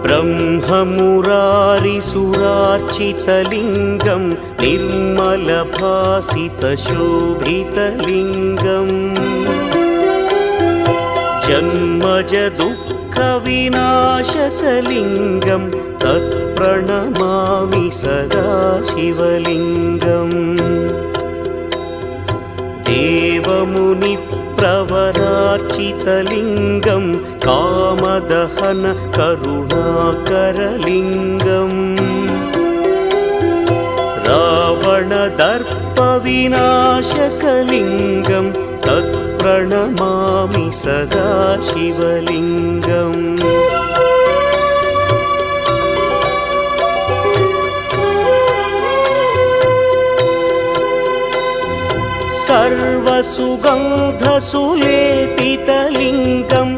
ब्रह्ममुरारिसुरार्चितलिङ्गं निर्मलभासितशोभितलिङ्गम् जन्मजदुःखविनाशकलिङ्गं तत्प्रणमामि सदा शिवलिङ्गम् देवमुनिप्रवरार्चितलिङ्गं कामदहन करुणाकरलिङ्गम् रावणदर्पविनाशकलिङ्गं तत्प्रणमामि सदा शिवलिङ्गम् सर्वसुगन्धसुलेपितलिङ्गं